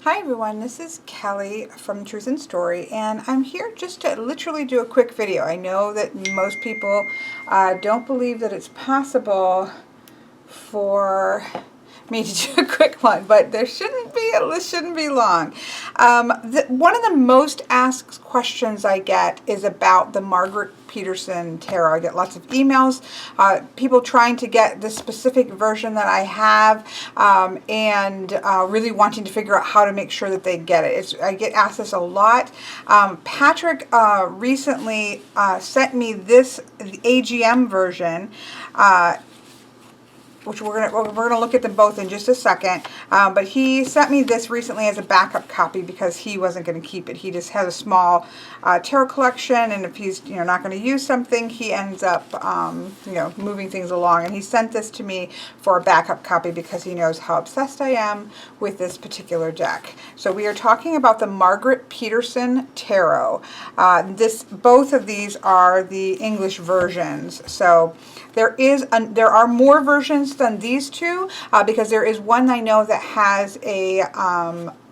Hi everyone, this is Kelly from Truth and Story, and I'm here just to literally do a quick video. I know that most people don't believe that it's possible for me to do a quick one, but this shouldn't be long. One of the most asked questions I get is about the Margarete Peterson tarot. I get lots of emails, people trying to get the specific version that I have, and really wanting to figure out how to make sure that they get it. I get asked this a lot. Patrick recently sent me this AGM version, which we're gonna look at them both in just a second. But he sent me this recently as a backup copy because he wasn't going to keep it. He just has a small tarot collection, and if he's not going to use something, he ends up moving things along. And he sent this to me for a backup copy because he knows how obsessed I am with this particular deck. So we are talking about the Margarete Peterson tarot. Both of these are the English versions. So there are more versions than these two, because there is one I know that has a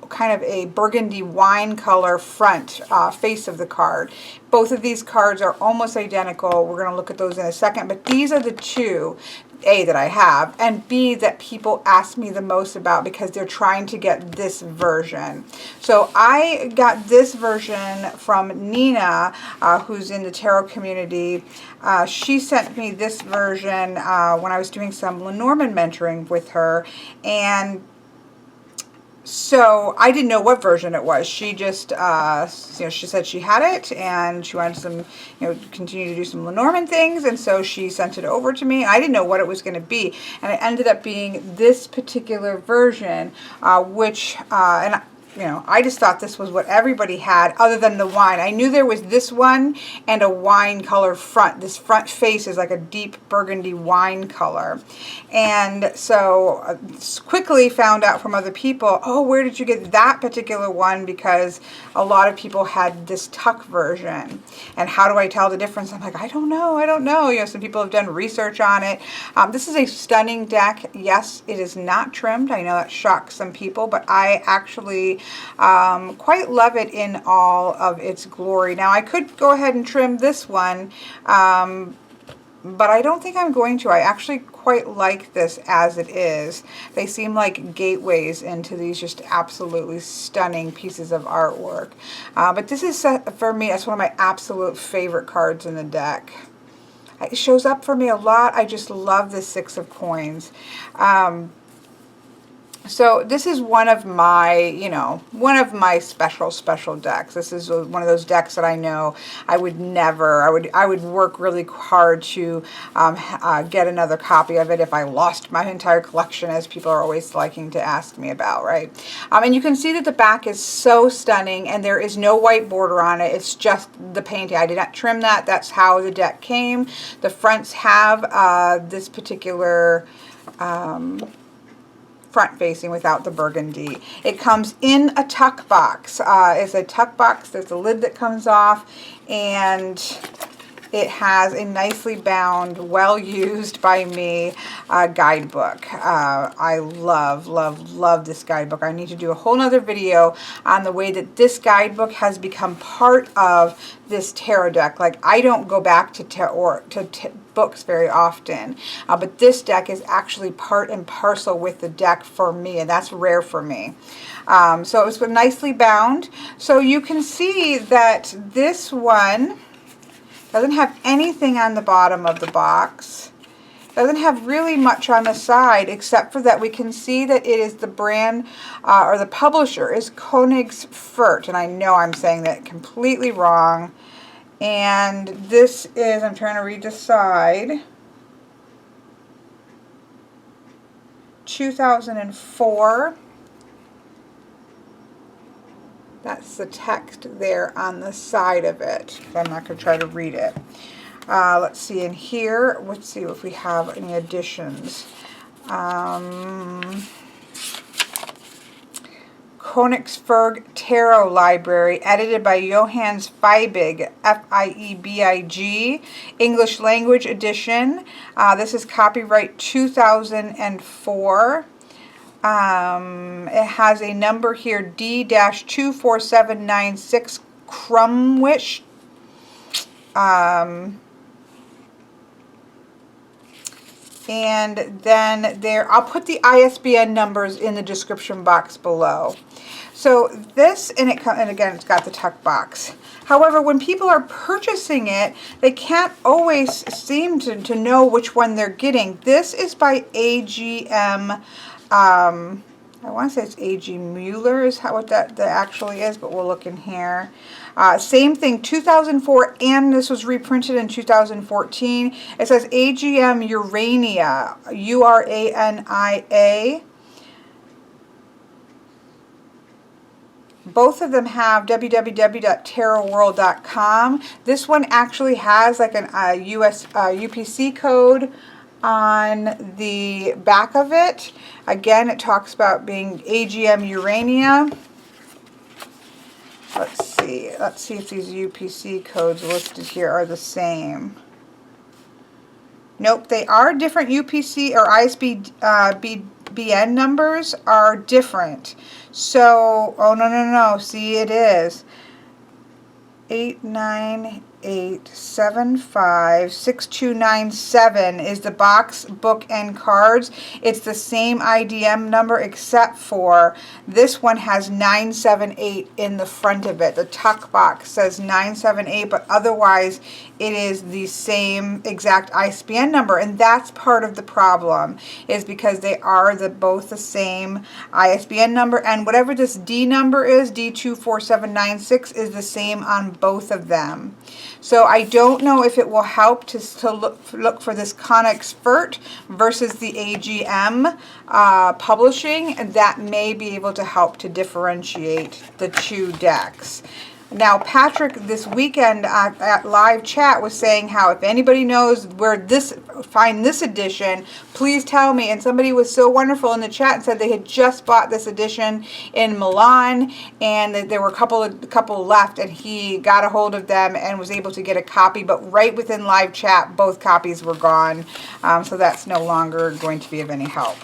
kind of a burgundy wine color front face of the card. Both of these cards are almost identical. We're going to look at those in a second, but these are the two, A, that I have, and B, that people ask me the most about because they're trying to get this version. So I got this version from Nina, who's in the tarot community. She sent me this version when I was doing some Lenormand mentoring with her, and so I didn't know what version it was. She just, she said she had it and she wanted some, continue to do some Lenormand things, and so she sent it over to me. I didn't know what it was going to be, and it ended up being this particular version, I just thought this was what everybody had other than the wine. I knew there was this one and a wine color front. This front face is like a deep burgundy wine color. And so quickly found out from other people, oh, where did you get that particular one? Because a lot of people had this tuck version. And how do I tell the difference? I'm like, I don't know. Some people have done research on it. This is a stunning deck. Yes, it is not trimmed. I know that shocks some people, but I actually quite love it in all of its glory. Now I could go ahead and trim this one, but I don't think I'm going to. I actually quite like this as it is. They seem like gateways into these just absolutely stunning pieces of artwork. But this is, for me, that's one of my absolute favorite cards in the deck. It shows up for me a lot. I just love the Six of Coins. So this is one of my, special decks. This is one of those decks that I know I would never, I would work really hard to get another copy of it if I lost my entire collection, as people are always liking to ask me about, right? And you can see that the back is so stunning, and there is no white border on it. It's just the painting. I did not trim that. That's how the deck came. The fronts have this particular front facing without the burgundy. It comes in a tuck box. It's a tuck box. There's a lid that comes off, and it has a nicely bound, well used by me guidebook. I love this guidebook. I need to do a whole nother video on the way that this guidebook has become part of this tarot deck. Like, I don't go back to books very often, but this deck is actually part and parcel with the deck for me, and that's rare for me. So it was nicely bound. So you can see that this one doesn't have anything on the bottom of the box. Doesn't have really much on the side, except for that we can see that it is the brand, or the publisher is Königsfurt, and I know I'm saying that completely wrong. And this is, I'm trying to read the side, 2004. That's the text there on the side of it. I'm not going to try to read it. Let's see in here. Let's see if we have any additions. Königsberg Tarot Library, edited by Johannes Fiebig, F-I-E-B-I-G, English Language Edition. This is copyright 2004. It has a number here, D-24796 Crumwish. And then there, I'll put the ISBN numbers in the description box below. So this, and again, it's got the tuck box. However, when people are purchasing it, they can't always seem to know which one they're getting. This is by AGM. I want to say it's A.G. Mueller is what that actually is, but we'll look in here. Same thing, 2004, and this was reprinted in 2014. It says AGM Urania, U-R-A-N-I-A. Both of them have www.tarotworld.com. This one actually has like an US UPC code on the back of it. Again, it talks about being AGM Urania. Let's see if these UPC codes listed here are the same. Nope, they are different. UPC or ISBN numbers are different. So, oh no, see, it is 898756297 is the box, book, and cards. It's the same IDM number except for this one has 978 in the front of it. The tuck box says 978, but otherwise it is the same exact ISBN number, and that's part of the problem, is because they are both the same ISBN number, and whatever this D number is, D24796, is the same on both of them. So I don't know if it will help to look for this Konigsfurt versus the AGM publishing. That may be able to help to differentiate the two decks. Now, Patrick this weekend at live chat was saying how if anybody knows where find this edition, please tell me. And somebody was so wonderful in the chat and said they had just bought this edition in Milan, and that there were a couple left, and he got a hold of them and was able to get a copy. But right within live chat, both copies were gone, so that's no longer going to be of any help.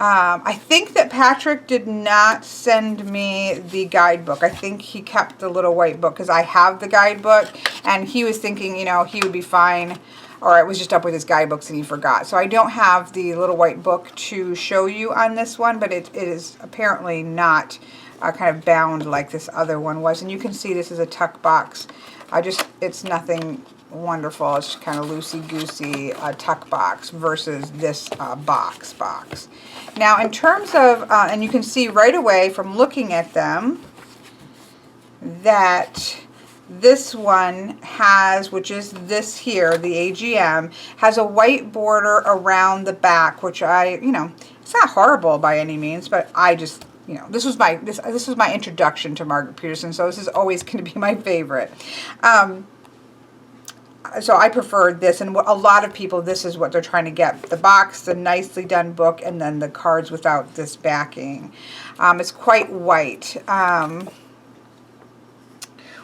I think that Patrick did not send me the guidebook. I think he kept the little white book because I have the guidebook, and he was thinking, you know, he would be fine, or it was just up with his guidebooks and he forgot. So I don't have the little white book to show you on this one, but it is apparently not kind of bound like this other one was. And you can see this is a tuck box. It's nothing wonderful. It's kind of loosey-goosey tuck box versus this box. Now, in terms of, and you can see right away from looking at them that this one has, which is this here, the AGM, has a white border around the back, which it's not horrible by any means, but I just, this was my introduction to Margaret Peterson, so this is always going to be my favorite. So I prefer this, and a lot of people, this is what they're trying to get. The box, the nicely done book, and then the cards without this backing. It's quite white.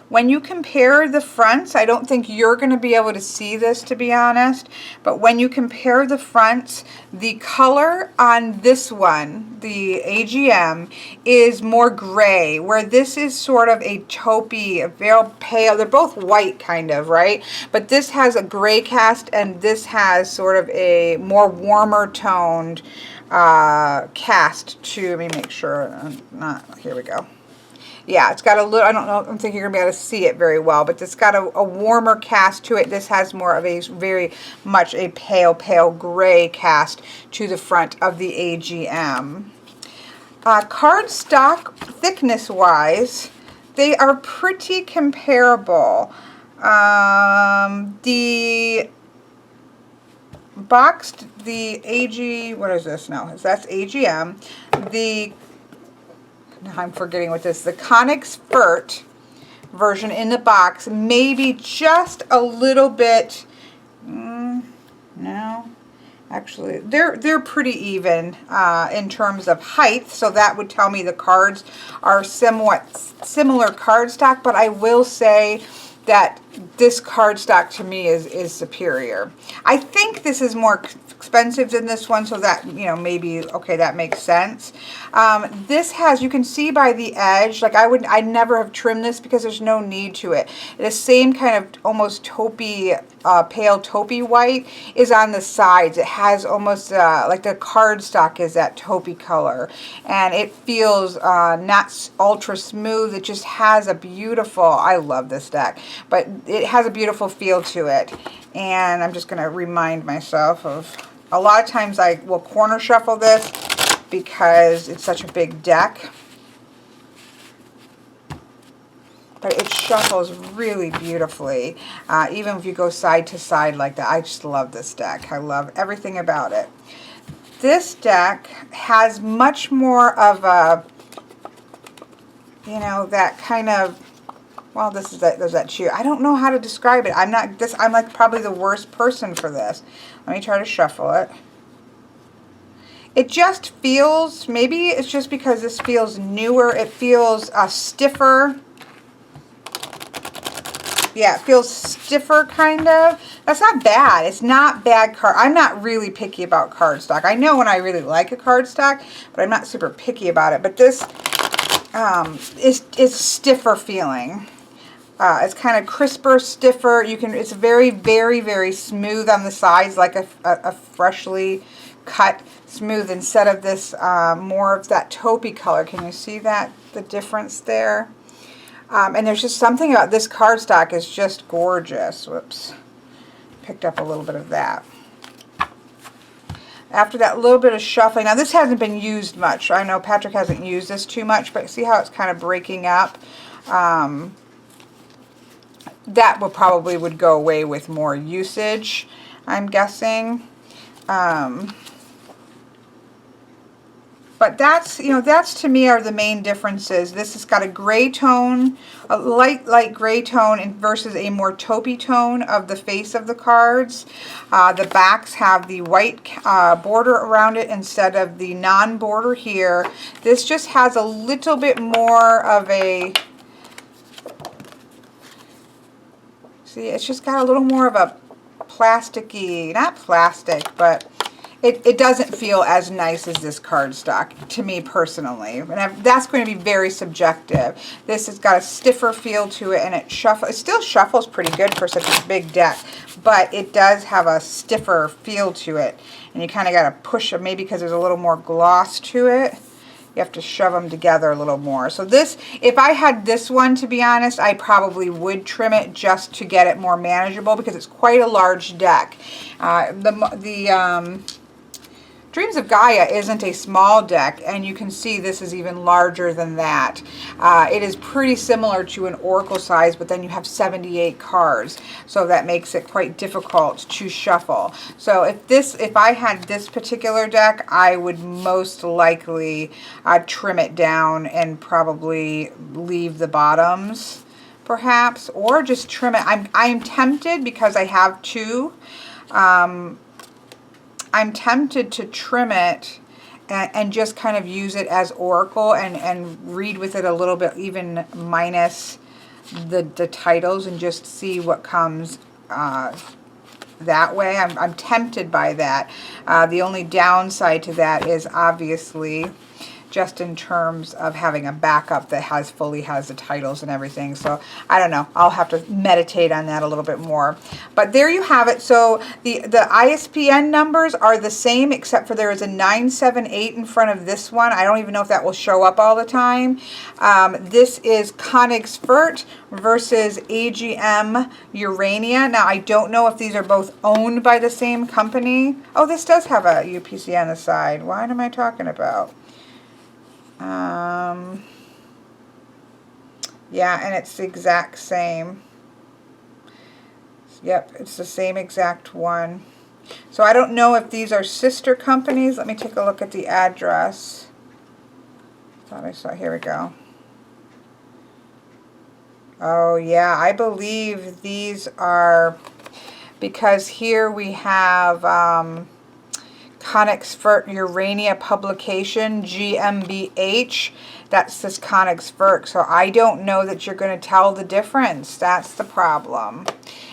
When you compare the fronts, I don't think you're going to be able to see this, to be honest, but when you compare the fronts, the color on this one, the AGM, is more gray, where this is sort of a taupey, a very pale. They're both white, kind of, right? But this has a gray cast, and this has sort of a more warmer toned cast to, let me make sure, here we go. Yeah, it's got a little, I don't think you're going to be able to see it very well, but it's got a warmer cast to it. This has more of a very much a pale gray cast to the front of the AGM. Cardstock thickness-wise, they are pretty comparable. The boxed, the AG, what is this now? That's AGM. I'm forgetting what this is. The Konigsfurt version in the box, maybe just a little bit. No, actually, they're pretty even in terms of height. So that would tell me the cards are somewhat similar cardstock. But I will say that this cardstock to me is superior. I think this is more expensive than this one, so that, you know, maybe, okay, that makes sense. This has, you can see by the edge, like I never have trimmed this because there's no need to it. The same kind of almost taupey, pale taupey white is on the sides. It has almost like the cardstock is that taupey color, and it feels not ultra smooth. It just has a beautiful, I love this deck, but it has a beautiful feel to it. And I'm just going to remind myself of, a lot of times I will corner shuffle this because it's such a big deck. But it shuffles really beautifully, even if you go side to side like that. I just love this deck. I love everything about it. This deck has much more of a, you know, that kind of, well, this is that, there's that cheer. I don't know how to describe it. I'm like probably the worst person for this. Let me try to shuffle it. It just feels, maybe it's just because this feels newer. It feels stiffer. Yeah, it feels stiffer, kind of. That's not bad. It's not bad card. I'm not really picky about cardstock. I know when I really like a cardstock, but I'm not super picky about it. But this is stiffer feeling. It's kind of crisper, stiffer. It's very, very, very smooth on the sides, like a freshly cut smooth, instead of this more of that taupey color. Can you see that, the difference there? And there's just something about this cardstock is just gorgeous. Whoops. Picked up a little bit of that. After that little bit of shuffling, now this hasn't been used much. I know Patrick hasn't used this too much, but see how it's kind of breaking up? That would go away with more usage, I'm guessing. But that's, you know, that's to me are the main differences. This has got a gray tone, a light gray tone versus a more taupey tone of the face of the cards. The backs have the white border around it instead of the non-border here. This just has a little bit more of a, see, it's just got a little more of a plasticky, not plastic, but it doesn't feel as nice as this cardstock, to me personally. And that's going to be very subjective. This has got a stiffer feel to it, and it still shuffles pretty good for such a big deck, but it does have a stiffer feel to it. And you kind of got to push it, maybe because there's a little more gloss to it. You have to shove them together a little more. So this, if I had this one, to be honest, I probably would trim it just to get it more manageable, because it's quite a large deck. Dreams of Gaia isn't a small deck, and you can see this is even larger than that. It is pretty similar to an Oracle size, but then you have 78 cards, so that makes it quite difficult to shuffle. So if I had this particular deck, I would most likely trim it down and probably leave the bottoms, perhaps, or just trim it. I'm tempted, because I have two. I'm tempted to trim it and just kind of use it as Oracle and read with it a little bit, even minus the titles, and just see what comes that way. I'm tempted by that. The only downside to that is obviously just in terms of having a backup that fully has the titles and everything. So I don't know. I'll have to meditate on that a little bit more. But there you have it. So the ISBN numbers are the same, except for there is a 978 in front of this one. I don't even know if that will show up all the time. This is Königsfurt versus AGM Urania. Now, I don't know if these are both owned by the same company. Oh, this does have a UPC on the side. What am I talking about? Yeah, and it's the exact same. Yep, it's the same exact one. So I don't know if these are sister companies. Let me take a look at the address. Thought I saw, here we go. Oh yeah, I believe these are, because here we have Konigsvert Urania publication, GmbH. That's this Konigsvert. So I don't know that you're going to tell the difference. That's the problem.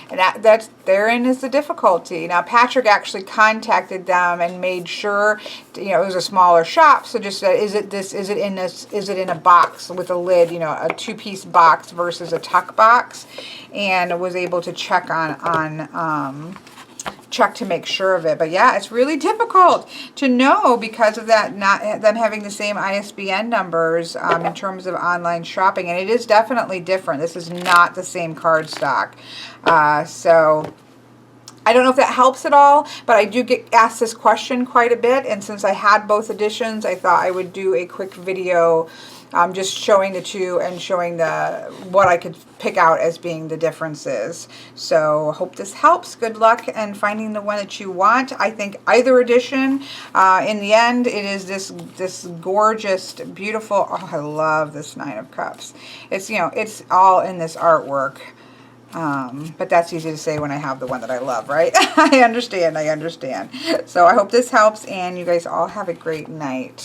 And that's therein is the difficulty. Now Patrick actually contacted them and made sure, you know, it was a smaller shop, so just said, is it in a box with a lid, you know, a 2-piece box versus a tuck box, and was able to check check to make sure of it. But yeah, it's really difficult to know because of that, not them having the same ISBN numbers in terms of online shopping. And it is definitely different. This is not the same cardstock. So I don't know if that helps at all, but I do get asked this question quite a bit. And since I had both editions, I thought I would do a quick video just showing the two and showing what I could pick out as being the differences. So hope this helps. Good luck in finding the one that you want. I think either edition, in the end, it is this gorgeous, beautiful, oh, I love this 9 of Cups. It's, you know, it's all in this artwork. But that's easy to say when I have the one that I love, right? I understand. So I hope this helps, and you guys all have a great night.